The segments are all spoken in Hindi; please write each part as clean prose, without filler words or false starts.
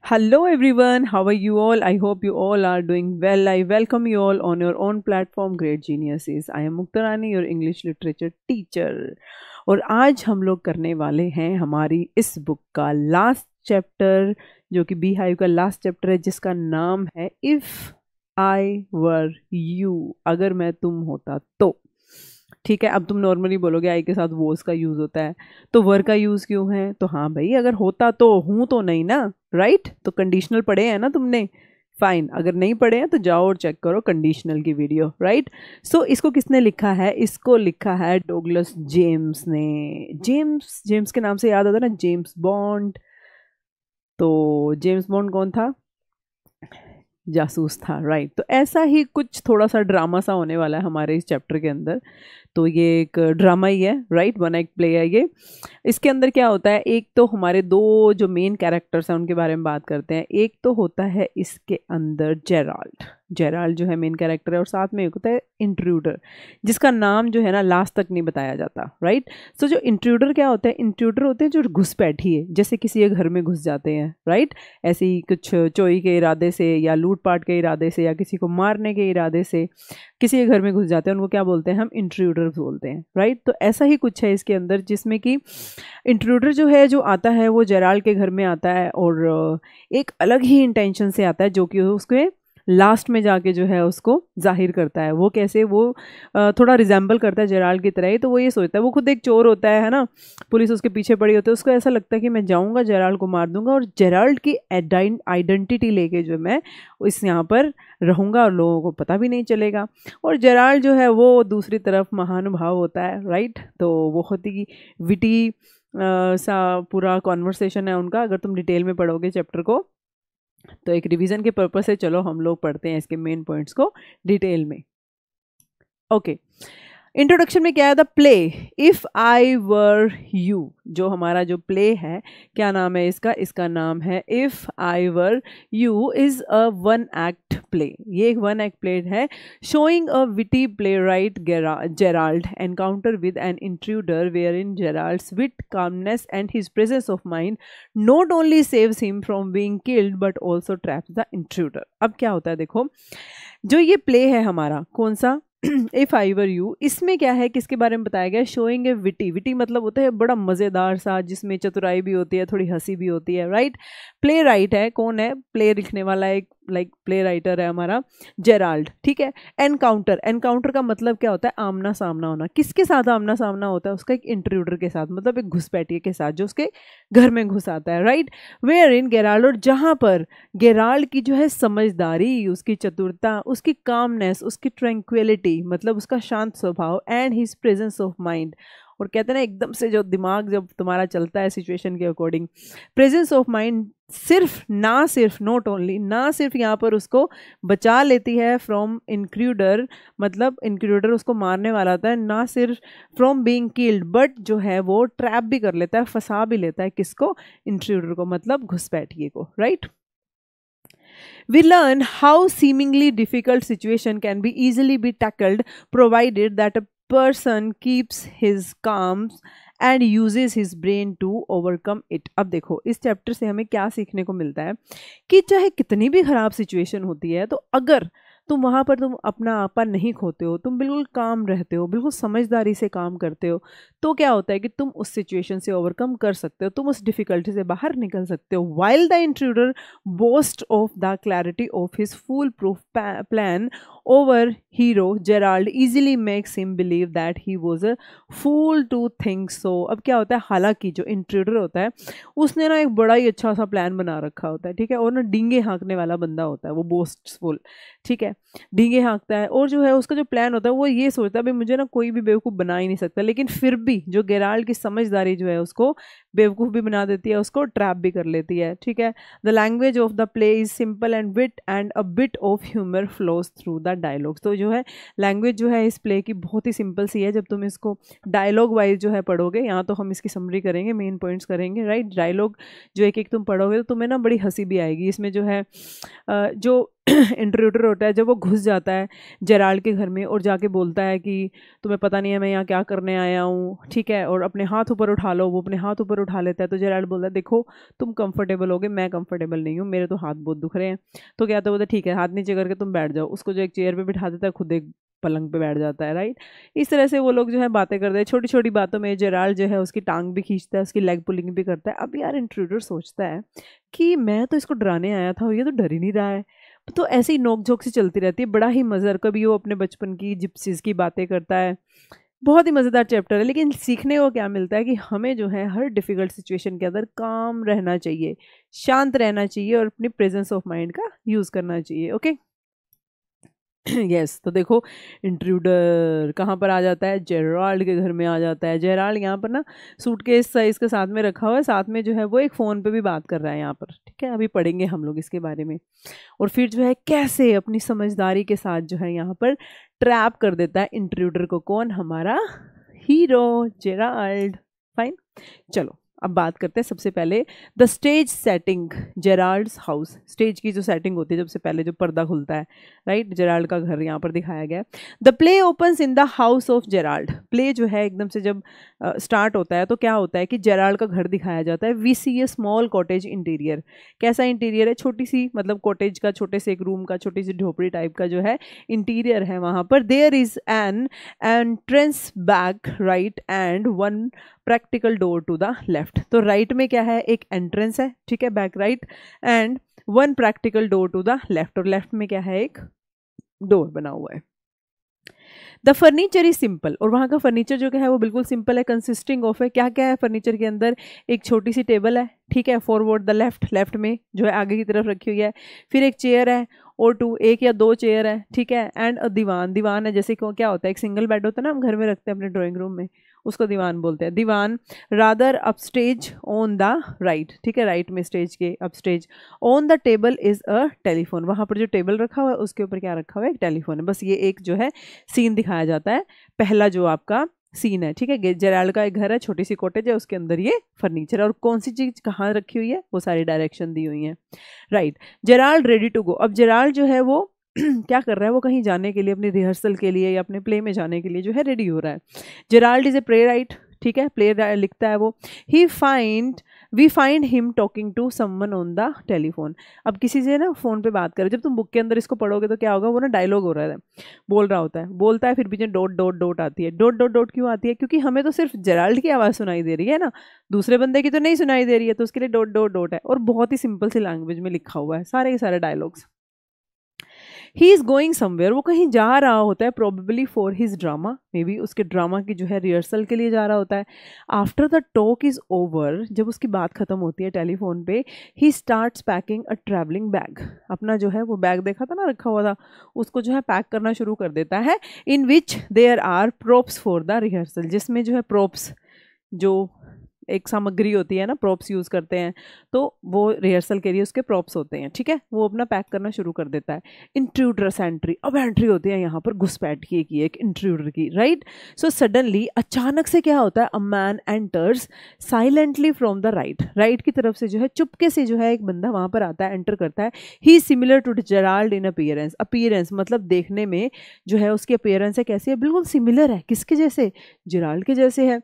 Hello everyone, how are you all? I hope you all are doing well. I welcome you all on your own platform Great Geniuses. I am Mukta Rani, your English literature teacher. और आज हम लोग करने वाले हैं हमारी इस बुक का लास्ट चैप्टर, जो कि बी हाइव का लास्ट चैप्टर है, जिसका नाम है इफ़ आई वर यू, अगर मैं तुम होता तो। ठीक है, अब तुम नॉर्मली बोलोगे आई के साथ वॉज का यूज़ होता है, तो वर का यूज़ क्यों है? तो हाँ भाई, अगर होता तो हूँ तो नहीं ना, राइट? तो कंडीशनल पढ़े हैं ना तुमने? फाइन, अगर नहीं पढ़े हैं तो जाओ और चेक करो कंडीशनल की वीडियो, राइट? सो इसको किसने लिखा है? इसको लिखा है डोगलस जेम्स ने। जेम्स के नाम से याद आता है ना, जेम्स बॉन्ड। तो जेम्स बॉन्ड कौन था? जासूस था, राइट? तो ऐसा ही कुछ थोड़ा सा ड्रामा सा होने वाला है हमारे इस चैप्टर के अंदर। तो ये एक ड्रामा ही है, राइट? वन एक्ट प्ले है ये। इसके अंदर क्या होता है, एक तो हमारे दो जो मेन कैरेक्टर्स हैं उनके बारे में बात करते हैं। एक तो होता है इसके अंदर जेराल्ड जो है मेन कैरेक्टर है, और साथ में एक होता है इंट्रूडर, जिसका नाम जो है ना लास्ट तक नहीं बताया जाता, राइट? सो जो इंट्रूडर क्या होता है, इंट्रूडर होते हैं जो घुसपैठी है, जैसे किसी के घर में घुस जाते हैं, राइट? ऐसे ही कुछ चोरी के इरादे से या लूटपाट के इरादे से या किसी को मारने के इरादे से किसी के घर में घुस जाते हैं, उनको क्या बोलते हैं? हम इंट्रूडर बोलते हैं, राइट? तो ऐसा ही कुछ है इसके अंदर, जिसमें कि इंट्रूडर जो है जो आता है वो जेराल्ड के घर में आता है, और एक अलग ही इंटेंशन से आता है, जो कि उसके लास्ट में जाके जो है उसको जाहिर करता है। वो कैसे? वो थोड़ा रिजेंबल करता है जेराल्ड की तरह ही। तो वो ये सोचता है, वो खुद एक चोर होता है ना, पुलिस उसके पीछे पड़ी होती है, उसको ऐसा लगता है कि मैं जाऊंगा जेराल्ड को मार दूंगा, और जेराल्ड की आइडेंटिटी लेके जो मैं इस यहाँ पर रहूंगा और लोगों को पता भी नहीं चलेगा। और जेराल्ड जो है वो दूसरी तरफ महानुभाव होता है, राइट? तो बहुत ही विटी सा पूरा कॉन्वर्सेशन है उनका। अगर तुम डिटेल में पढ़ोगे चैप्टर को, तो एक रिवीजन के पर्पस से चलो हम लोग पढ़ते हैं इसके मेन पॉइंट्स को डिटेल में। ओके, इंट्रोडक्शन में क्या है? The play if I were you, जो हमारा जो प्ले है, क्या नाम है इसका? इसका नाम है if I were you, is a one act play. ये एक वन एक्ट प्ले है, showing a witty playwright Gerald encounter with an intruder, wherein Gerald's wit, calmness and his presence of mind not only saves him from being killed but also traps the intruder. अब क्या होता है देखो, जो ये प्ले है हमारा, कौन सा? इफ आई वर यू, इसमें क्या है, किसके बारे में बताया गया? शोइंग ए विटी मतलब होता है बड़ा मज़ेदार सा, जिसमें चतुराई भी होती है, थोड़ी हंसी भी होती है, राइट? प्ले राइट है, कौन है? प्ले लिखने वाला एक प्ले राइटर है हमारा जेराल्ड, ठीक है? एनकाउंटर का मतलब क्या होता है? आमना सामना होना। किसके साथ आमना सामना होता है उसका? एक इंट्रूडर के साथ, मतलब एक घुसपैठिए के साथ जो उसके घर में घुस आता है, राइट? वेयर इन गेराल्ड, और जहाँ पर गेराल्ड की जो है समझदारी, उसकी चतुरता, उसकी कामनेस, उसकी ट्रैंक्विलिटी, मतलब उसका शांत स्वभाव, and his presence of mind, और कहते हैं ना एकदम से जो दिमाग जब तुम्हारा चलता है सिचुएशन के अकॉर्डिंग, प्रेजेंस ऑफ माइंड सिर्फ नॉट ओनली, ना सिर्फ यहाँ पर उसको बचा लेती है फ्रॉम इंक्रूडर, मतलब इंक्रूडर उसको मारने वाला था, ना सिर्फ फ्रॉम बीइंग किल्ड, बट जो है वो ट्रैप भी कर लेता है, फंसा भी लेता है। किसको? इंट्रूडर को, मतलब घुसपैठिए को, right? We learn how seemingly difficult situation can be easily be tackled, provided that a person keeps his calm and uses his brain to overcome it। अब देखो इस चैप्टर से हमें क्या सीखने को मिलता है कि चाहे कितनी भी खराब सिचुएशन होती है, तो अगर तुम वहाँ पर तुम अपना आपा नहीं खोते हो, तुम बिल्कुल काम रहते हो, बिल्कुल समझदारी से काम करते हो, तो क्या होता है कि तुम उस सिचुएशन से ओवरकम कर सकते हो, तुम उस डिफ़िकल्टी से बाहर निकल सकते हो। While the intruder boast of the clarity of his fool proof plan over hero, Gerald easily makes him believe that he was a fool to think so. अब क्या होता है, हालांकि जो इंट्रूडर होता है उसने ना एक बड़ा ही अच्छा सा प्लान बना रखा होता है, ठीक है? और ना डींगे हाँकने वाला बंदा होता है वो, बोस्टफुल, ठीक है? डींगे हाँकता है, और जो है उसका जो प्लान होता है वो ये सोचता है भाई मुझे ना कोई भी बेवकूफ़ बना ही नहीं सकता, लेकिन फिर भी जो गेराल्ड की समझदारी जो है उसको बेवकूफ़ भी बना देती है, उसको ट्रैप भी कर लेती है, ठीक है? The language of the play is simple and wit and a bit of humour flows through the dialogues. तो जो है लैंग्वेज जो है इस प्ले की बहुत ही सिंपल सी है। जब तुम इसको डायलॉग वाइज जो है पढ़ोगे, यहाँ तो हम इसकी समरी करेंगे, मेन पॉइंट्स करेंगे, राइट? डायलॉग जो एक एक तुम पढ़ोगे तो तुम्हें ना बड़ी हंसी भी आएगी। इसमें जो है जो इंट्रूडर होता है, जब वो घुस जाता है जेराल्ड के घर में और जाके बोलता है कि तुम्हें पता नहीं है मैं यहाँ क्या करने आया हूँ, ठीक है? और अपने हाथ ऊपर उठा लो, वो अपने हाथ ऊपर उठा लेता है। तो जेराल्ड बोलता है देखो तुम कंफर्टेबल होगे, मैं कंफर्टेबल नहीं हूँ, मेरे तो हाथ बहुत दुख रहे हैं। तो क्या तो बोलता है ठीक है हाथ नीचे करके तुम बैठ जाओ। उसको जो एक चेयर पे बिठा देता है, खुद एक पलंग पे बैठ जाता है, राइट। इस तरह से वो लोग जो है बातें करते हैं। छोटी छोटी बातों में जेराल्ड जो है उसकी टांग भी खींचता है, उसकी लेग पुलिंग भी करता है। अब यार इंट्रूडर सोचता है कि मैं तो इसको डराने आया था, ये तो डर ही नहीं रहा है। तो ऐसे ही नोक झोंक सी चलती रहती है, बड़ा ही मज़ेदार। कभी वो अपने बचपन की जिप्सीज की बातें करता है, बहुत ही मज़ेदार चैप्टर है। लेकिन सीखने को क्या मिलता है कि हमें जो है हर डिफ़िकल्ट सिचुएशन के अंदर काम रहना चाहिए, शांत रहना चाहिए और अपनी प्रेजेंस ऑफ माइंड का यूज़ करना चाहिए। ओके यस तो देखो इंट्रूडर कहाँ पर आ जाता है, जेराल्ड के घर में आ जाता है। जेराल्ड यहाँ पर ना सूटकेस साइज के साथ में रखा हुआ है, साथ में जो है वो एक फ़ोन पे भी बात कर रहा है यहाँ पर, ठीक है। अभी पढ़ेंगे हम लोग इसके बारे में। और फिर जो है कैसे अपनी समझदारी के साथ जो है यहाँ पर ट्रैप कर देता है इंट्रूडर को, कौन, हमारा हीरो जेराल्ड। फाइन, चलो अब बात करते हैं सबसे पहले the stage setting, Gerald's house. Stage की जो सेटिंग होती है, सबसे पहले जो पर्दा खुलता है, राइट, जेराल्ड का घर यहाँ पर दिखाया गया है। The play opens in the house of Gerald. Play जो है एकदम से जब स्टार्ट होता है तो क्या होता है कि जेराल्ड का घर दिखाया जाता है। We see a small cottage interior. कैसा इंटीरियर है, छोटी सी, मतलब कॉटेज का, छोटे से एक रूम का, छोटी सी झोपड़ी टाइप का जो है इंटीरियर है वहाँ पर। There is an entrance back right and one practical door to the left. तो राइट में क्या है, एक एंट्रेंस है, ठीक है, back right, and one practical door to the left, और लेफ्ट में क्या है, एक डोर बना हुआ है। द फर्नीचर इज सिंपल, और वहाँ का फर्नीचर जो क्या है वो बिल्कुल सिंपल है। कंसिस्टिंग ऑफ है, क्या क्या है फर्नीचर के अंदर, एक छोटी सी टेबल है, ठीक है, फॉरवर्ड द लेफ्ट, लेफ्ट में जो है आगे की तरफ रखी हुई है। फिर एक चेयर है और टू, एक या दो चेयर है, ठीक है, एंड अ दीवान। दीवान है जैसे क्या होता है, एक सिंगल बेड होता है ना, हम घर में रखते हैं अपने ड्राइंग रूम में, उसको दीवान बोलते हैं। Divan rather upstage on the right, ठीक है, राइट में स्टेज के upstage. On the table is a telephone, वहाँ पर जो टेबल रखा हुआ है उसके ऊपर क्या रखा हुआ है, एक टेलीफोन है। बस ये एक जो है सीन दिखाया जाता है, पहला जो आपका सीन है, ठीक है। जेराल्ड का एक घर है, छोटी सी कॉटेज है, उसके अंदर ये फर्नीचर है, और कौन सी चीज कहाँ रखी हुई है वो सारी डायरेक्शन दी हुई है, right. Gerald ready to go. अब जेराल्ड जो है वो क्या कर रहा है, वो कहीं जाने के लिए, अपनी रिहर्सल के लिए या अपने प्ले में जाने के लिए जो है रेडी हो रहा है। Gerald is a playwright, ठीक है, प्ले लिखता है वो। We find him talking to someone on the telephone. अब किसी से ना फ़ोन पे बात करें, जब तुम बुक के अंदर इसको पढ़ोगे तो क्या होगा, वो ना डायलॉग हो रहा है, बोल रहा होता है, बोलता है, फिर पीछे डॉट डॉट डॉट आती है। डॉट डॉट डॉट क्यों आती है, क्योंकि हमें तो सिर्फ जेराल्ड की आवाज़ सुनाई दे रही है ना, दूसरे बंदे की तो नहीं सुनाई दे रही है, तो उसके लिए डॉट डॉट डॉट है, और बहुत ही सिंपल सी लैंग्वेज में लिखा हुआ है सारे के सारे dialogues. He is going somewhere, वो कहीं जा रहा होता है, probably for his drama, may be उसके ड्रामा की जो है रिहर्सल के लिए जा रहा होता है। After the talk is over, जब उसकी बात खत्म होती है टेलीफोन पे, he starts packing a travelling bag. अपना जो है वो बैग देखा था ना रखा हुआ था, उसको जो है पैक करना शुरू कर देता है। In which there are props for the rehearsal, जिसमें जो है प्रोप्स, जो एक सामग्री होती है ना, प्रॉप्स यूज़ करते हैं, तो वो रिहर्सल के लिए उसके प्रॉप्स होते हैं, ठीक है। वो अपना पैक करना शुरू कर देता है। इंट्रूडर्स एंट्री, अब एंट्री होती है यहाँ पर घुसपैठ की एक इंट्रूडर की, राइट। सो सडनली, अचानक से क्या होता है, a man enters silently from the right, right की तरफ से जो है चुपके से जो है एक बंदा वहाँ पर आता है, एंटर करता है। He similar to Gerald in appearance, appearance मतलब देखने में जो है उसकी अपीयरेंस है कैसी है, बिल्कुल सिमिलर है, किसके जैसे, जेराल्ड के जैसे है।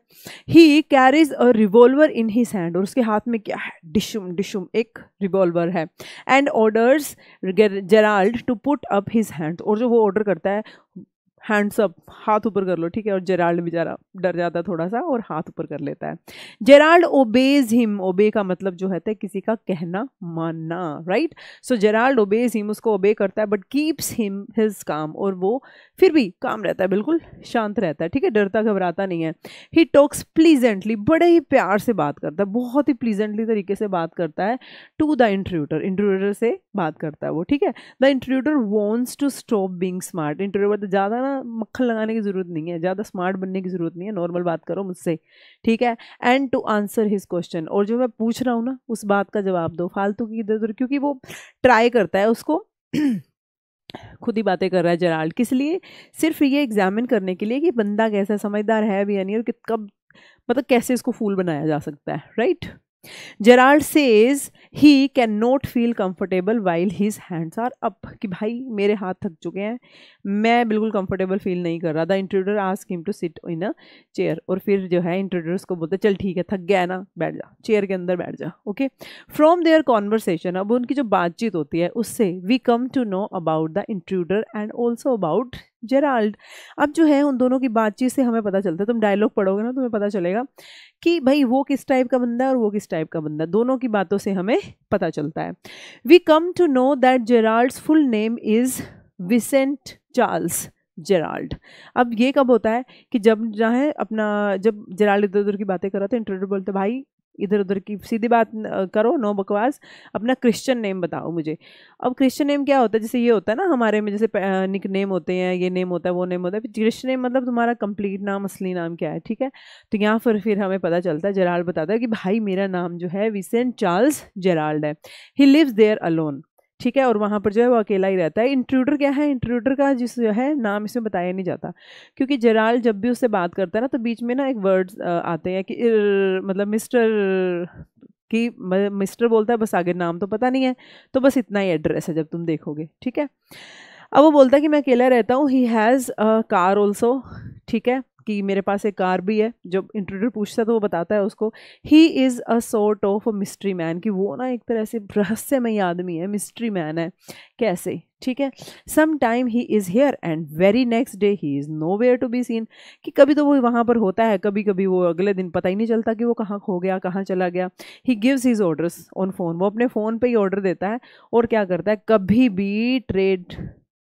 He carries a revolver in his hand, और उसके हाथ में क्या है, डिशुम डिशुम एक रिवॉल्वर है। And orders Gerald to put up his hand, और जो वो ऑर्डर करता है, हैंड्स अप, हाथ ऊपर कर लो, ठीक है। और जेराल्ड बेचारा डर जाता है थोड़ा सा और हाथ ऊपर कर लेता है। जेराल्ड ओबेज हिम, ओबे का मतलब जो है किसी का कहना मानना, राइट। सो जेराल्ड ओबेज हिम, उसको ओबे करता है, but keeps him his calm, और वो फिर भी काम रहता है, बिल्कुल शांत रहता है, ठीक है, डरता घबराता नहीं है। ही टॉक्स प्लीजेंटली, बड़े ही प्यार से बात करता है, बहुत ही प्लीजेंटली तरीके से बात करता है। टू द इंट्रूडर, इंट्रूडर से बात करता है वो, ठीक है। The intruder wants to stop being smart, intruder ज़्यादा ना मक्खन लगाने की जरूरत नहीं है, ज़्यादा स्मार्ट बनने की जरूरत नहीं है, नॉर्मल बात करो मुझसे, ठीक है। And to answer his question, और जो मैं पूछ रहा हूँ ना उस बात का जवाब दो, फालतू की इधर उधर, क्योंकि वो ट्राई करता है उसको खुद ही बातें कर रहा है जेराल्ड, किस लिए, सिर्फ ये एग्जामिन करने के लिए कि बंदा कैसा समझदार है भी या नहीं, और कब मतलब कैसे इसको फूल बनाया जा सकता है, right. Gerald says he can not feel comfortable while his hands are up, कि भाई मेरे हाथ थक चुके हैं, मैं बिल्कुल कंफर्टेबल फील नहीं कर रहा। The intruder ask him to sit in a chair, और फिर जो है इंट्रूडर उसको बोलते चल ठीक है, थक गया है ना, बैठ जा, चेयर के अंदर बैठ जा। ओके, फ्रॉम देयर कॉन्वर्सेशन, अब उनकी जो बातचीत होती है उससे we come to know about the intruder and also about Gerald. अब जो है उन दोनों की बातचीत से हमें पता चलता है, तुम डायलॉग पढ़ोगे ना तुम्हें पता चलेगा कि भाई वो किस टाइप का बंदा है और वो किस टाइप का बंदा है, दोनों की बातों से हमें पता चलता है। We come to know that Gerald's full name is Vincent Charles Gerald. अब ये कब होता है कि जब जहाँ अपना, जब जेराल्ड इधर उधर की बातें कर रहा था, इंट्रोड्यूस बोलते भाई इधर उधर की सीधी बात करो, नो बकवास, अपना क्रिश्चियन नेम बताओ मुझे। अब क्रिश्चियन नेम क्या होता है, जैसे ये होता है ना हमारे में, जैसे निक नेम होते हैं, ये नेम होता है, वो नेम होता है, क्रिश्चियन नेम मतलब तुम्हारा कंप्लीट नाम, असली नाम क्या है, ठीक है। तो यहाँ फिर हमें पता चलता है, जेराल्ड बताता है कि भाई मेरा नाम जो है विसेंट चार्ल्स जेराल्ड है। ही लिव्स देयर अलोन, ठीक है, और वहाँ पर जो है वो अकेला ही रहता है। इंट्रूडर क्या है, इंट्रूडर का जिस जो है नाम इसमें बताया नहीं जाता, क्योंकि जेराल्ड जब भी उससे बात करता है ना तो बीच में ना एक वर्ड्स आते हैं कि मतलब मिस्टर, कि मिस्टर बोलता है, बस आगे नाम तो पता नहीं है, तो बस इतना ही एड्रेस है जब तुम देखोगे, ठीक है। अब वो बोलता है कि मैं अकेला रहता हूँ, he has a car also, ठीक है, कि मेरे पास एक कार भी है। जब इंट्रोड्यूसर पूछता है तो वो बताता है उसको, ही is a sort of a mystery man, कि वो ना एक तरह से रहस्यमय आदमी है, मिस्ट्री मैन है, कैसे, ठीक है। Some time he is here and very next day he is nowhere to be seen, कि कभी तो वो वहाँ पर होता है, कभी कभी वो अगले दिन पता ही नहीं चलता कि वो कहाँ खो गया, कहाँ चला गया। He gives his orders on phone, वो अपने फ़ोन पे ही ऑर्डर देता है, और क्या करता है, कभी भी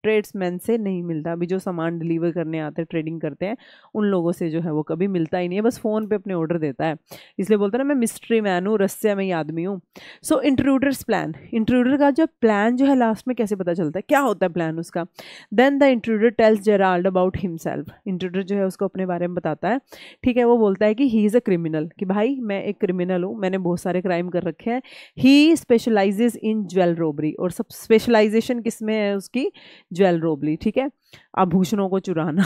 ट्रेड्समैन से नहीं मिलता। अभी जो सामान डिलीवर करने आते हैं, ट्रेडिंग करते हैं, उन लोगों से जो है वो कभी मिलता ही नहीं है, बस फ़ोन पे अपने ऑर्डर देता है। इसलिए बोलता है ना, मैं मिस्ट्री मैन हूँ, रहस्यमय आदमी हूँ। सो इंट्रूडर्स प्लान, इंट्रूडर का जो प्लान जो है लास्ट में कैसे पता चलता है, क्या होता है प्लान उसका। Then the intruder tells Gerald about himself, intruder जो है उसको अपने बारे में बताता है, ठीक है। वो बोलता है कि ही इज़ अ क्रिमिनल, कि भाई मैं एक क्रिमिनल हूँ, मैंने बहुत सारे क्राइम कर रखे हैं। ही स्पेशलाइजेज इन ज्वेल रॉबरी, और सब स्पेशलाइजेशन किस में है उसकी, ज्वेल रॉबरी, ठीक है, आभूषणों को चुराना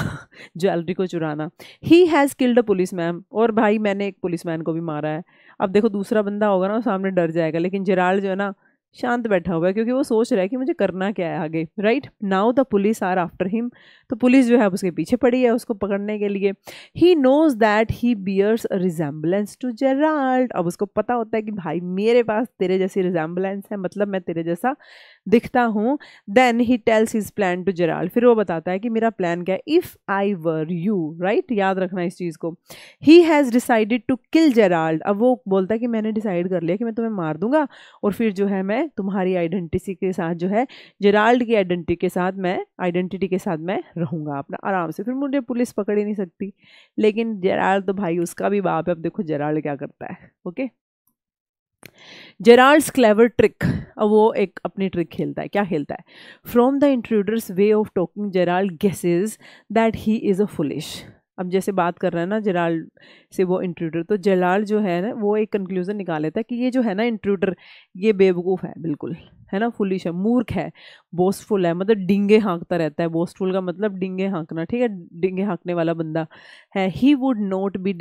ज्वेलरी को चुराना। He has killed a police man, और भाई मैंने एक पुलिस मैन को भी मारा है। अब देखो दूसरा बंदा होगा ना सामने डर जाएगा, लेकिन जेराल्ड जो है ना शांत बैठा हुआ है, क्योंकि वो सोच रहा है कि मुझे करना क्या है आगे, right. Now the police are after him, तो पुलिस जो है उसके पीछे पड़ी है उसको पकड़ने के लिए। He knows that he bears a resemblance to Gerald, अब उसको पता होता है कि भाई मेरे पास तेरे जैसी रिजेम्बलेंस है, मतलब मैं तेरे जैसा दिखता हूँ। Then he tells his plan to Gerald, फिर वो बताता है कि मेरा प्लान क्या है, if I were you, right, याद रखना इस चीज़ को। He has decided to kill Gerald, अब वो बोलता है कि मैंने डिसाइड कर लिया कि मैं तुम्हें मार दूंगा, और फिर जो है मैं तुम्हारी आइडेंटिटी के साथ जो है, जेराल्ड की आइडेंटिटी के साथ मैं रहूँगा अपना आराम से, फिर मुझे पुलिस पकड़ ही नहीं सकती। लेकिन जेराल्ड तो भाई उसका भी बाप है। अब देखो जेराल्ड क्या करता है, ओके। जेराल्ड्स क्लेवर ट्रिक, अब वो एक अपनी ट्रिक खेलता है, क्या खेलता है, from the intruders way of talking Gerald guesses that he is a foolish. अब जैसे बात कर रहा है ना जेराल्ड से वो इंट्रूडर, तो जेराल्ड जो है ना वो एक कंक्लूजन निकाल लेता है कि ये जो है ना इंट्रूडर, ये बेवकूफ़ है बिल्कुल, है ना, फुलिश है, मूर्ख है, बोस्टफुल है, मतलब डिंगे हाँकता रहता है। बोस्टफुल का मतलब डिंगे हाँकना, ठीक है, डिंगे हाँकने वाला बंदा है। It would not be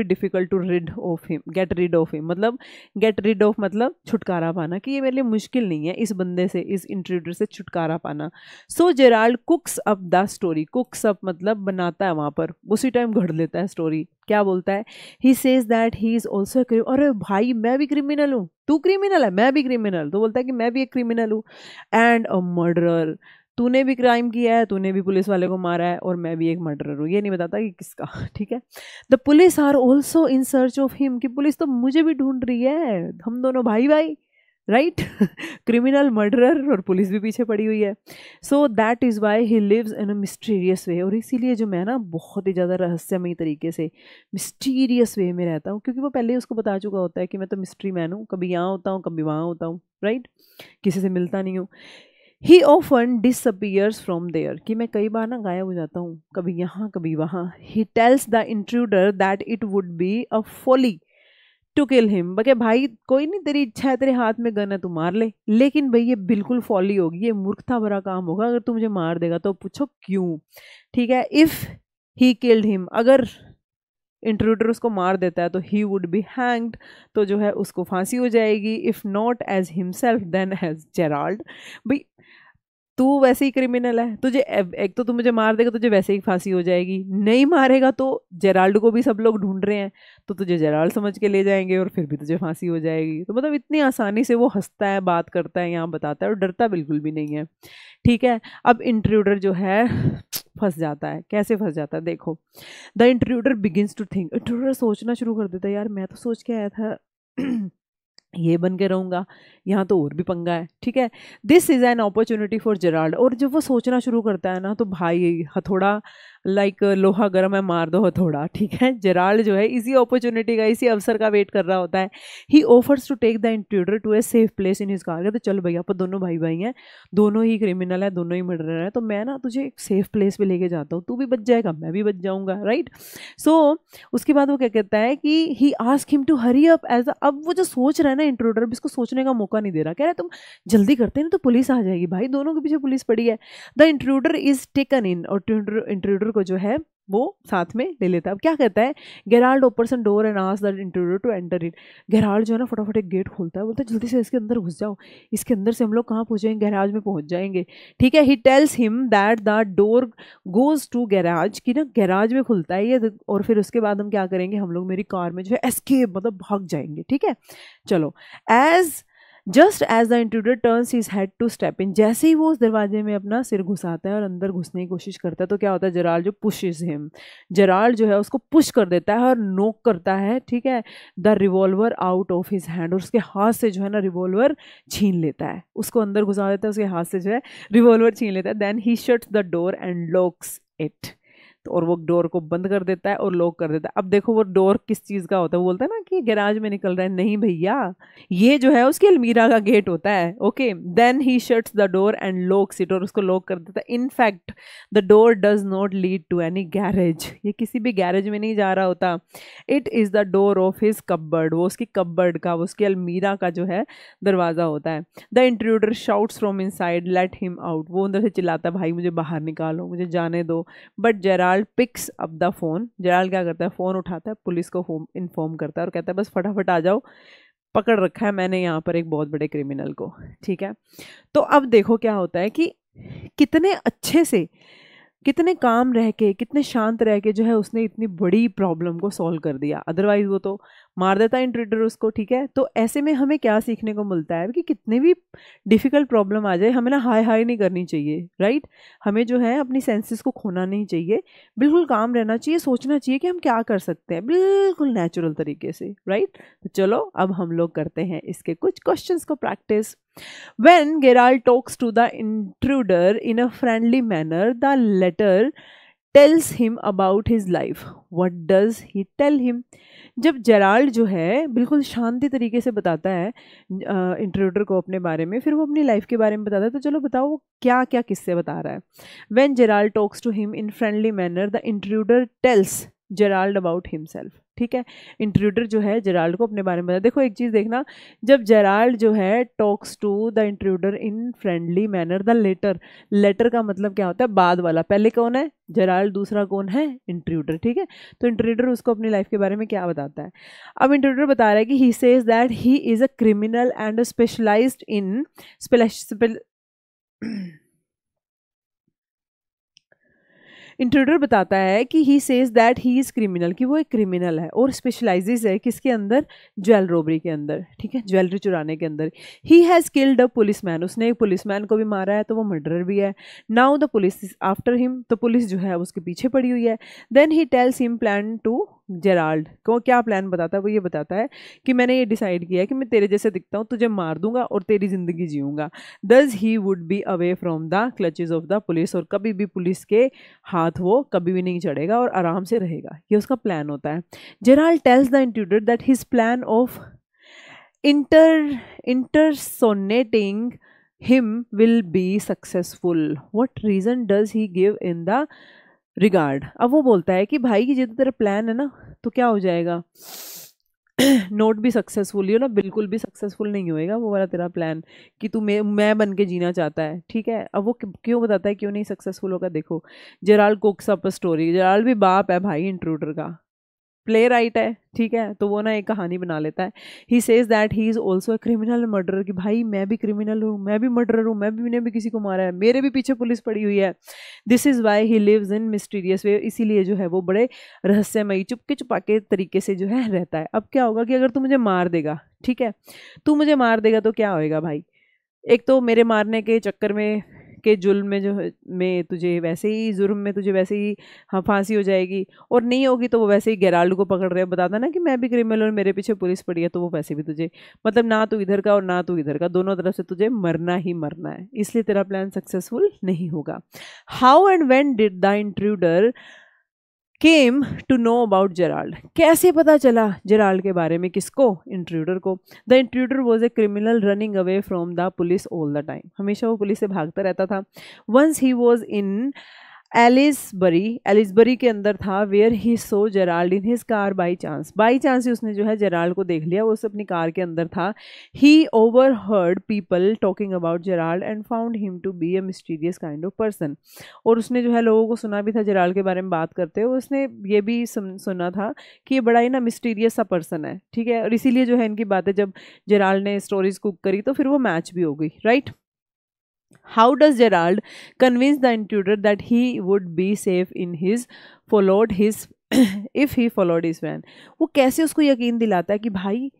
difficult to get rid of him, मतलब गेट रिड ऑफ मतलब छुटकारा पाना, कि ये मेरे लिए मुश्किल नहीं है इस बंदे से, इस इंट्रूडर से छुटकारा पाना। So Gerald cooks up the story, cooks up मतलब बनाता है, वहाँ पर उसी टाइम घड़ लेता है स्टोरी। क्या बोलता है, ही says that he is also, अरे भाई मैं भी क्रिमिनल हूँ, तू क्रिमिनल है, मैं भी क्रिमिनल, तो बोलता है कि मैं भी एक क्रिमिनल हूँ, एंड अ मर्डरर, तूने भी क्राइम किया है, तूने भी पुलिस वाले को मारा है, और मैं भी एक मर्डरर हूँ। ये नहीं बताता कि किसका, ठीक है। The police are also in search of him, कि पुलिस तो मुझे भी ढूंढ रही है, हम दोनों भाई भाई, राइट क्रिमिनल, मर्डरर, और पुलिस भी पीछे पड़ी हुई है। So that is why he lives in a mysterious way, और इसीलिए जो मैं ना बहुत ही ज़्यादा रहस्यमयी तरीके से मिस्टीरियस वे में रहता हूँ, क्योंकि वो पहले ही उसको बता चुका होता है कि मैं तो मिस्ट्री मैन हूँ, कभी यहाँ होता हूँ कभी वहाँ होता हूँ, राइट, किसी से मिलता नहीं हूँ। He often disappears from there, कि मैं कई बार ना गायब हो जाता हूँ, कभी यहाँ कभी वहाँ। He tells the intruder that it would be a folly to kill him, बके भाई कोई नहीं, तेरी इच्छा है, तेरे हाथ में गन है, तू मार ले, लेकिन भाई ये बिल्कुल फॉली होगी, ये मूर्खता भरा काम होगा अगर तू मुझे मार देगा। तो पूछो क्यों, ठीक है। इफ़ ही किल्ड हिम, अगर इंट्रूडर उसको मार देता है तो ही वुड बी हैंग्ड, तो जो है उसको फांसी हो जाएगी। If not as himself then as Gerald. भाई तू वैसे ही क्रिमिनल है, तुझे एक तो तू मुझे मार देगा, तुझे वैसे ही फांसी हो जाएगी, नहीं मारेगा तो जेराल्ड को भी सब लोग ढूंढ रहे हैं तो तुझे जेराल्ड समझ के ले जाएंगे और फिर भी तुझे फांसी हो जाएगी। तो मतलब इतनी आसानी से वो हंसता है, बात करता है, यहाँ बताता है और डरता बिल्कुल भी नहीं है। ठीक है, अब इंट्रूडर जो है फंस जाता है। कैसे फंस जाता है देखो, the intruder begins to think, intruder सोचना शुरू कर देता है, यार मैं तो सोच के आया था ये बन के रहूंगा, यहाँ तो और भी पंगा है। ठीक है, this is an opportunity for Gerald. और जब वो सोचना शुरू करता है ना तो भाई हथौड़ा लाइक लोहा गर्म है, मार दो हथौड़ा। ठीक है, जेराल्ड जो है इसी अपॉर्चुनिटी का, इसी अवसर का वेट कर रहा होता है। He offers to take the intruder to a safe place in his car. कहते चल भैया, अपन दोनों भाई भाई हैं, दोनों ही क्रिमिनल है, दोनों ही मर्डरर है, तो मैं ना तुझे एक सेफ प्लेस पे लेके जाता हूँ, तू भी बच जाएगा, मैं भी बच जाऊंगा, राइट। सो उसके बाद वो क्या कहता है कि he ask him to hurry up as, अब वो जो सोच रहा है ना इंट्रूडर, भी इसको सोचने का मौका नहीं दे रहा, कह रहा है तुम जल्दी करते हैं ना तो पुलिस आ जाएगी। भाई दोनों के पीछे पुलिस पड़ी है। The intruder is taken in, और इंट्रूडर को जो है वो साथ में ले लेता है। अब क्या कहता है, Gerald opens an door and asks the intruder to enter it. Gerald जो है ना फटाफट एक गेट खोलता है, बोलता है जल्दी से इसके अंदर घुस जाओ, इसके अंदर से हम लोग कहाँ पहुंचेंगे, गैराज में पहुंच जाएंगे। ठीक है, he tells him that the door goes to garage, कि ना गैराज में खुलता है ये, और फिर उसके बाद हम क्या करेंगे, हम लोग मेरी कार में जो है एस्केप मतलब भाग जाएंगे। ठीक है, चलो as just as the intruder turns his head to step in, जैसे ही वो उस दरवाजे में अपना सिर घुसाता है और अंदर घुसने की कोशिश करता है तो क्या होता है, जेराल्ड जो पुशेस हिम, जेराल्ड जो है उसको पुश कर देता है और नोक करता है। ठीक है, the revolver out of his hand, और उसके हाथ से जो है ना रिवॉल्वर छीन लेता है, उसको अंदर घुसा देता है, उसके हाथ से जो है रिवॉल्वर छीन लेता है। Then he shuts the door and locks it, और वो डोर को बंद कर देता है और लॉक कर देता है। अब देखो वो डोर किस चीज़ का होता है, वो बोलता है ना कि गैराज में निकल रहा है, नहीं भैया ये जो है उसकी अलमीरा का गेट होता है। Okay, then he shuts the door and locks it, और उसको लॉक कर देता है। In fact the door does not lead to any garage, ये किसी भी गैरेज में नहीं जा रहा होता। It is the door of his cupboard, वो उसकी कबर्ड का, वो उसकी अलमीरा का जो है दरवाज़ा होता है। The intruder shouts from inside let him out, वो अंदर से चिल्लाता है भाई मुझे बाहर निकालो, मुझे जाने दो। But Gerald picks up the phone, Gerald क्या करता है, फोन उठाता है, पुलिस को इन्फॉर्म करता है और कहता है बस फटाफट आ जाओ, पकड़ रखा है मैंने यहाँ पर एक बहुत बड़े क्रिमिनल को। ठीक है, तो अब देखो क्या होता है कि कितने अच्छे से, कितने काम रह के, कितने शांत रह के जो है उसने इतनी बड़ी प्रॉब्लम को सॉल्व कर दिया, अदरवाइज वो तो मार देता इंट्रूडर उसको। ठीक है, तो ऐसे में हमें क्या सीखने को मिलता है कि कितने भी डिफिकल्ट प्रॉब्लम आ जाए हमें ना हाय हाय नहीं करनी चाहिए, राइट। हमें जो है अपनी सेंसेस को खोना नहीं चाहिए, बिल्कुल काम रहना चाहिए, सोचना चाहिए कि हम क्या कर सकते हैं बिल्कुल नेचुरल तरीके से, राइट। तो चलो अब हम लोग करते हैं इसके कुछ क्वेश्चंस को practice. When Geralt talks to the intruder in a friendly manner, the latter tells him about his life. What does he tell him? जब जेराल्ड जो है बिल्कुल शांति तरीके से बताता है इंट्रूडर को अपने बारे में, फिर वो अपनी लाइफ के बारे में बताता है, तो चलो बताओ वो क्या क्या किससे बता रहा है। When Geralt talks to him in friendly manner, the intruder tells Gerald about himself. ठीक है, इंट्रूडर जो है जेराल्ड को अपने बारे में बताया। देखो एक चीज़ देखना, जब जेराल्ड जो है talks to the intruder in friendly manner, the latter, latter का मतलब क्या होता है, बाद वाला। पहले कौन है, जेराल्ड, दूसरा कौन है, इंट्रूडर। ठीक है, तो इंट्रूडर उसको अपनी लाइफ के बारे में क्या बताता है। अब इंट्रूडर बता रहा है कि he says that he is a criminal and specialised in intruder बताता है कि he says that he is criminal, कि वो एक क्रिमिनल है और स्पेशलाइजेज है किसके अंदर, ज्वेल रॉबरी के अंदर। ठीक है, ज्वेलरी चुराने के अंदर। He has killed a policeman, उसने एक पुलिसमैन को भी मारा है, तो वो मर्डरर भी है। Now the police is after him, तो पुलिस जो है उसके पीछे पड़ी हुई है। Then he tells him plan to Gerald को, क्या प्लान बताता है, वो ये बताता है कि मैंने ये डिसाइड किया है कि मैं तेरे जैसे दिखता हूँ, तुझे मार दूंगा और तेरी जिंदगी जीऊंगा। दस he would be away from the clutches of the police, और कभी भी पुलिस के हाथ वो कभी भी नहीं चढ़ेगा और आराम से रहेगा, ये उसका प्लान होता है। Gerald tells the intruder that his plan of impersonating him will be successful. What reason does he give in the regard? अब वो बोलता है कि भाई की जितना तेरा प्लान है ना तो क्या हो जाएगा, नोट भी सक्सेसफुल, ना बिल्कुल भी सक्सेसफुल नहीं होएगा वो वाला तेरा प्लान कि तू मैं बन के जीना चाहता है। ठीक है, अब वो क्यों बताता है क्यों नहीं सक्सेसफुल होगा। देखो Gerald cooks up story, Gerald भी बाप है भाई इंट्रूडर का, प्ले राइट है, ठीक है, तो वो ना एक कहानी बना लेता है। ही says that he is also a criminal murderer, कि भाई मैं भी क्रिमिनल हूँ, मैं भी मर्डरर हूँ, मैंने भी किसी को मारा है, मेरे भी पीछे पुलिस पड़ी हुई है। This is why he lives in mysterious way, इसीलिए जो है वो बड़े रहस्यमयी चुपके चुपाके तरीके से जो है रहता है। अब क्या होगा कि अगर तू मुझे मार देगा, ठीक है, तू मुझे मार देगा तो क्या होएगा भाई, एक तो मेरे मारने के चक्कर में के जुल्म में जो है में तुझे वैसे ही जुर्म में तुझे वैसे ही हाँ फांसी हो जाएगी, और नहीं होगी तो वो वैसे ही गेराल्ड को पकड़ रहे हैं, बताता ना कि मैं भी क्रिमिनल और मेरे पीछे पुलिस पड़ी है, तो वो वैसे भी तुझे मतलब ना तू इधर का और ना तू इधर का, दोनों तरफ से तुझे मरना ही मरना है, इसलिए तेरा प्लान सक्सेसफुल नहीं होगा। How and when did the intruder came to know about Gerald, कैसे पता चला जेराल्ड के बारे में, किसको, इंट्रूडर को। The intruder was a criminal running away from the police all the time, हमेशा वो पुलिस से भागता रहता था। वंस ही वॉज इन एलिसबरी के अंदर था, where he saw Gerald in his car by chance ही उसने जो है जेराल्ड को देख लिया, वो उस अपनी कार के अंदर था। He overheard people talking about Gerald and found him to be a mysterious kind of person, और उसने जो है लोगों को सुना भी था जेराल्ड के बारे में बात करते हुए, उसने ये भी सुना था कि ये बड़ा ही ना मिस्टीरियस सा पर्सन है, ठीक है, और इसीलिए जो है इनकी बातें जब जेराल्ड ने स्टोरीज कुक करी तो फिर वो मैच भी हो गई, right. How does Gerald convince the intruder that he would be safe in his followed his if he followed his plan? वो कैसे उसको यकीन दिलाता है कि भाई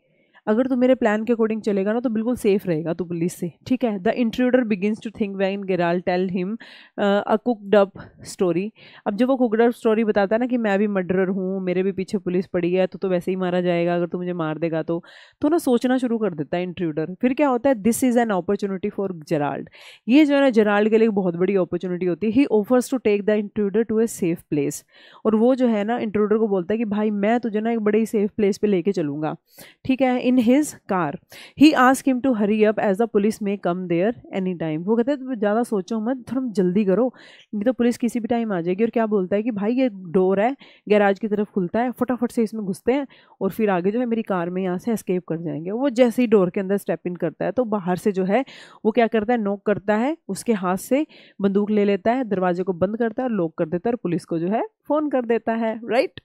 अगर तू मेरे प्लान के अकॉर्डिंग चलेगा ना तो बिल्कुल सेफ रहेगा तू पुलिस से, ठीक है। The intruder begins to think when Gerald tell him a cooked up story. अब जब वो कुक्ड अप स्टोरी बताता है ना कि मैं भी मर्डरर हूँ, मेरे भी पीछे पुलिस पड़ी है, तो वैसे ही मारा जाएगा अगर तू मुझे मार देगा तो ना सोचना शुरू कर देता है इंट्रूडर। फिर क्या होता है, this is an opportunity for Gerald, ये जो है ना जेराल्ड के लिए बहुत बड़ी अपॉर्चुनिटी होती है। He offers to take the intruder to a safe place, और वो जो है ना इंट्रूडर को बोलता है कि भाई मैं तुझे ना एक बड़े ही सेफ प्लेस पे लेके चलूँगा, ठीक है, इन his car. He asked him to hurry up as the police may come there any time. वो कहते हैं ज़्यादा सोचो मत, थोड़ा जल्दी करो, नहीं तो पुलिस किसी भी टाइम आ जाएगी। और क्या बोलता है कि भाई ये डोर है गैराज की तरफ खुलता है, फटाफट से इसमें घुसते हैं और फिर आगे जो है मेरी कार में यहाँ से एस्केप कर जाएंगे। वो जैसे ही डोर के अंदर स्टेप इन करता है तो बाहर से जो है वो क्या करता है, नॉक करता है, उसके हाथ से बंदूक ले लेता है, दरवाजे को बंद करता है और लॉक कर देता है और पुलिस को जो है फ़ोन कर देता है, राइट।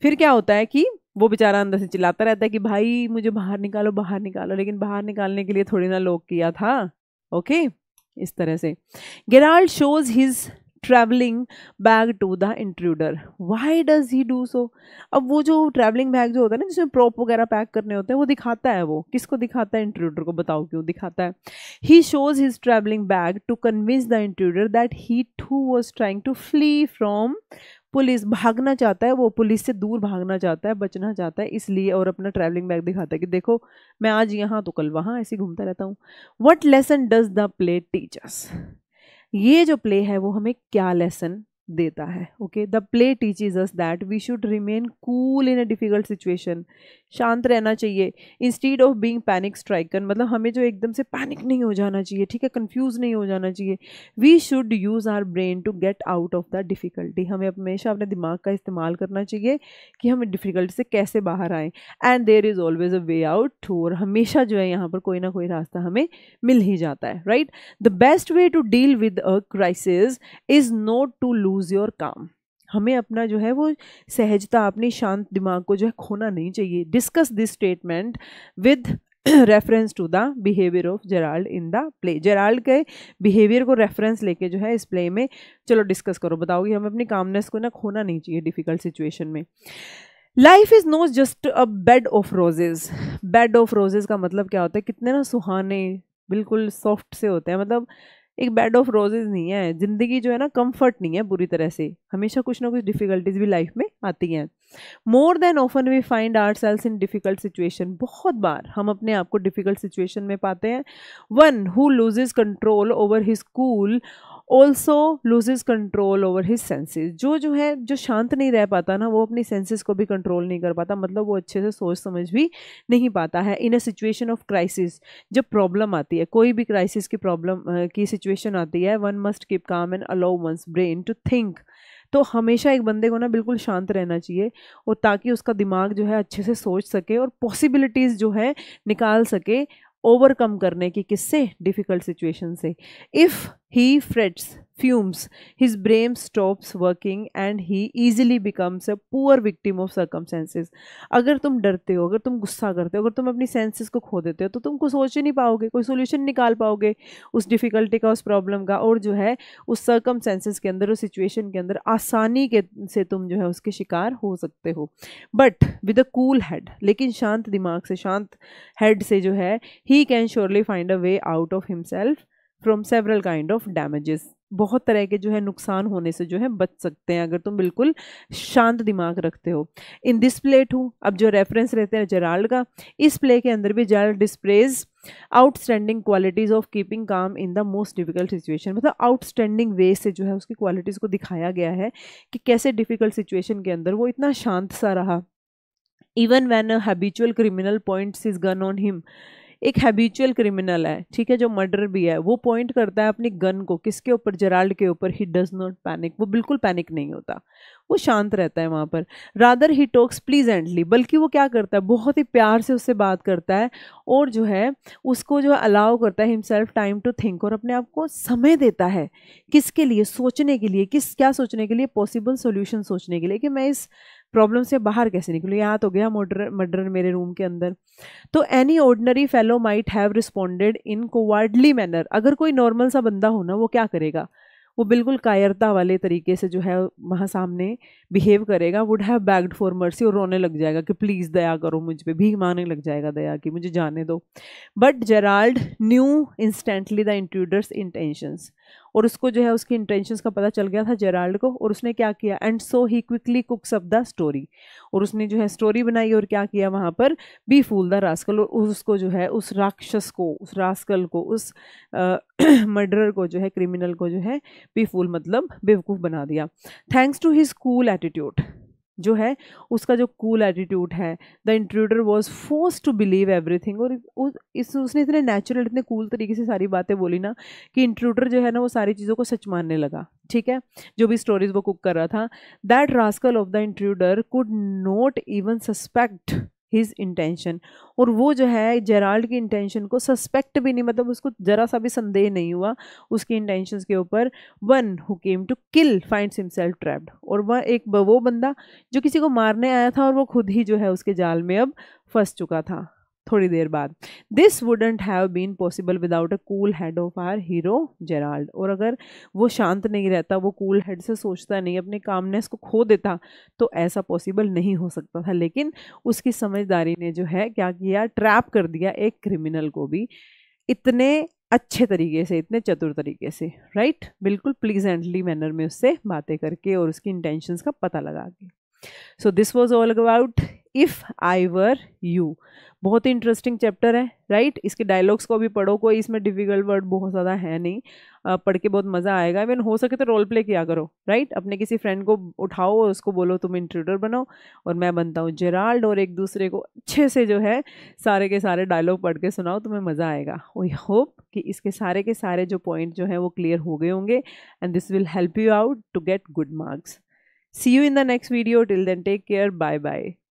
फिर क्या होता है कि वो बेचारा अंदर से चिल्लाता रहता है कि भाई मुझे बाहर निकालो बाहर निकालो, लेकिन बाहर निकालने के लिए थोड़ी ना लॉक किया था, ओके। इस तरह से Gerald shows his travelling bag to the intruder. Why does he do so? अब वो जो ट्रैवलिंग बैग जो होता है ना जिसमें प्रॉप वगैरह पैक करने होते हैं, वो दिखाता है, वो किसको दिखाता है, इंट्रूडर को। बताओ क्यों दिखाता है? He shows his travelling bag to convince the intruder that he too was trying to flee from police, भागना चाहता है वो, पुलिस से दूर भागना चाहता है, बचना चाहता है, इसलिए। और अपना ट्रैवलिंग बैग दिखाता है कि देखो मैं आज यहाँ तो कल वहाँ ऐसे घूमता रहता हूँ। What lesson does the play teach us? ये जो प्ले है वो हमें क्या लेसन देता है? Okay, the play teaches us that we should remain cool in a difficult situation, शांत रहना चाहिए, instead of being panic stricken, मतलब हमें जो एकदम से पैनिक नहीं हो जाना चाहिए, ठीक है, कंफ्यूज नहीं हो जाना चाहिए। We should use our brain to get out of the difficulty, हमें हमेशा अपने दिमाग का इस्तेमाल करना चाहिए कि हम डिफ़िकल्टी से कैसे बाहर आएँ। And there is always a way out, और हमेशा जो है यहाँ पर कोई ना कोई रास्ता हमें मिल ही जाता है, right. The best way to deal with a crisis is not to lose your calm, हमें अपना जो है वो सहजता, अपनी शांत दिमाग को जो है खोना नहीं चाहिए। Discuss this statement with reference to the behaviour of Gerald in the play, Gerald के बिहेवियर को रेफरेंस लेके जो है इस प्ले में चलो डिस्कस करो, बताओ कि हमें अपनी कामनेस को ना खोना नहीं चाहिए डिफिकल्ट सिचुएशन में। Life is not just a bed of roses. Bed of roses का मतलब क्या होता है, कितने ना सुहाने बिल्कुल सॉफ्ट से होते हैं, मतलब एक बेड ऑफ रोजेज नहीं है जिंदगी, जो है ना कंफर्ट नहीं है पूरी तरह से, हमेशा कुछ ना कुछ डिफिकल्टीज भी लाइफ में आती हैं। More than often we find ourselves in difficult situation, बहुत बार हम अपने आप को डिफिकल्ट सिचुएशन में पाते हैं। One who loses control over his cool also loses control over his senses, जो है जो शांत नहीं रह पाता ना, वो अपनी सेंसेस को भी कंट्रोल नहीं कर पाता, मतलब वो अच्छे से सोच समझ भी नहीं पाता है। इन अ सिचुएशन ऑफ क्राइसिस, जब प्रॉब्लम आती है, कोई भी क्राइसिस की प्रॉब्लम की सिचुएशन आती है, one must keep calm and allow one's brain to think, तो हमेशा एक बंदे को ना बिल्कुल शांत रहना चाहिए, और ताकि उसका दिमाग जो है अच्छे से सोच सके और पॉसिबिलिटीज़ जो है निकाल सके ओवरकम करने की, किससे, डिफ़िकल्ट सिचुएशन से। If he frets, fumes, his brain stops working and he easily becomes a poor victim of circumstances. अगर तुम डरते हो, अगर तुम गुस्सा करते हो, अगर तुम अपनी सेंसेस को खो देते हो, तो तुम कुछ सोच ही नहीं पाओगे, कोई सोल्यूशन निकाल पाओगे उस डिफ़िकल्टी का, उस प्रॉब्लम का, और जो है उस सर्कमस्टेंसेस के अंदर, उस सिचुएशन के अंदर आसानी के से तुम जो है उसके शिकार हो सकते हो. But with a cool head, लेकिन शांत दिमाग से, शांत हेड से जो है, he can surely find a way out of himself from several kind of damages. बहुत तरह के जो है नुकसान होने से जो है बच सकते हैं अगर तुम बिल्कुल शांत दिमाग रखते हो. इन दिस प्ले टू, अब जो रेफरेंस रहते हैं जेराल्ड का, इस प्ले के अंदर भी Gerald displays outstanding qualities of keeping calm in the most difficult situation. मतलब आउटस्टैंडिंग वे से जो है उसकी क्वालिटीज को दिखाया गया है कि कैसे डिफिकल्ट सिचुएशन के अंदर वो इतना शांत सा रहा. Even when a habitual criminal points his gun on him, एक हैबिचुअल क्रिमिनल है, ठीक है, जो मर्डर भी है, वो पॉइंट करता है अपनी गन को किसके ऊपर, जेराल्ड के ऊपर. ही डज नॉट पैनिक, वो बिल्कुल पैनिक नहीं होता, वो शांत रहता है वहाँ पर. रादर ही टॉक्स प्लीजेंटली, बल्कि वो क्या करता है, बहुत ही प्यार से उससे बात करता है, और जो है उसको जो अलाउ करता है हिमसेल्फ टाइम टू थिंक, और अपने आप को समय देता है किसके लिए, सोचने के लिए. क्या सोचने के लिए, पॉसिबल सोल्यूशन सोचने के लिए, कि मैं इस प्रॉब्लम से बाहर कैसे निकलूँ, यहाँ तो गया मर्डर मेरे रूम के अंदर. तो any ordinary fellow might have responded in कोवार्डली manner. अगर कोई नॉर्मल सा बंदा हो ना, वो क्या करेगा, वो बिल्कुल कायरता वाले तरीके से जो है वहाँ सामने बिहेव करेगा. Would have bagged for mercy, और रोने लग जाएगा कि प्लीज़ दया करो मुझ पे, भीख मांगने लग जाएगा दया की, मुझे जाने दो. But Gerald new instantly the intruders intentions, और उसको जो है उसकी इंटेंशंस का पता चल गया था जेराल्ड को, और उसने क्या किया, and so he quickly कुक्स up the story, और उसने जो है स्टोरी बनाई, और क्या किया वहाँ पर, बी फूल द रास्कल, और उसको जो है उस राक्षस को, उस रास्कल को, उस मर्डरर को जो है, क्रिमिनल को जो है बी फूल मतलब बेवकूफ़ बना दिया. Thanks to his cool attitude, जो है उसका जो कूल एटीट्यूड है, the intruder was force to believe everything. और उसने इतने नेचुरल, इतने कूल तरीके से सारी बातें बोली ना, कि इंट्रूडर जो है ना वो सारी चीज़ों को सच मानने लगा. ठीक है, जो भी स्टोरीज वो कुक कर रहा था. That rascal of the intruder could not even suspect his intention, और वो जो है जेराल्ड की इंटेंशन को सस्पेक्ट भी नहीं, मतलब उसको जरा सा भी संदेह नहीं हुआ उसकी इंटेंशंस के ऊपर. One who came to kill finds himself trapped, और वह वो बंदा जो किसी को मारने आया था, और वो खुद ही जो है उसके जाल में अब फंस चुका था थोड़ी देर बाद. This wouldn't have been possible without a cool head of our hero Gerald. और अगर वो शांत नहीं रहता, वो कूल हेड से सोचता नहीं, अपने कामनेस को खो देता, तो ऐसा पॉसिबल नहीं हो सकता था. लेकिन उसकी समझदारी ने जो है क्या किया, ट्रैप कर दिया एक क्रिमिनल को भी इतने अच्छे तरीके से, इतने चतुर तरीके से, राइट, बिल्कुल प्लीजेंटली मैनर में उससे बातें करके और उसकी इंटेंशंस का पता लगा के. So this was all about if I were you. बहुत ही इंटरेस्टिंग चैप्टर है, राइट. इसके डायलॉग्स को भी पढ़ो, कोई इसमें डिफिकल्ट वर्ड बहुत ज़्यादा है नहीं, पढ़ के बहुत मज़ा आएगा. इवन हो सके तो रोल प्ले किया करो, राइट. अपने किसी फ्रेंड को उठाओ और उसको बोलो तुम इंट्रूडर बनो और मैं बनता हूँ जेराल्ड, और एक दूसरे को अच्छे से जो है सारे के सारे डायलॉग पढ़ के सुनाओ, तुम्हें मज़ा आएगा. वी होप कि इसके सारे के सारे जो पॉइंट जो है वो क्लियर हो गए होंगे, and this will help you out to get good marks. See you in the next video. Till then, take care. Bye bye.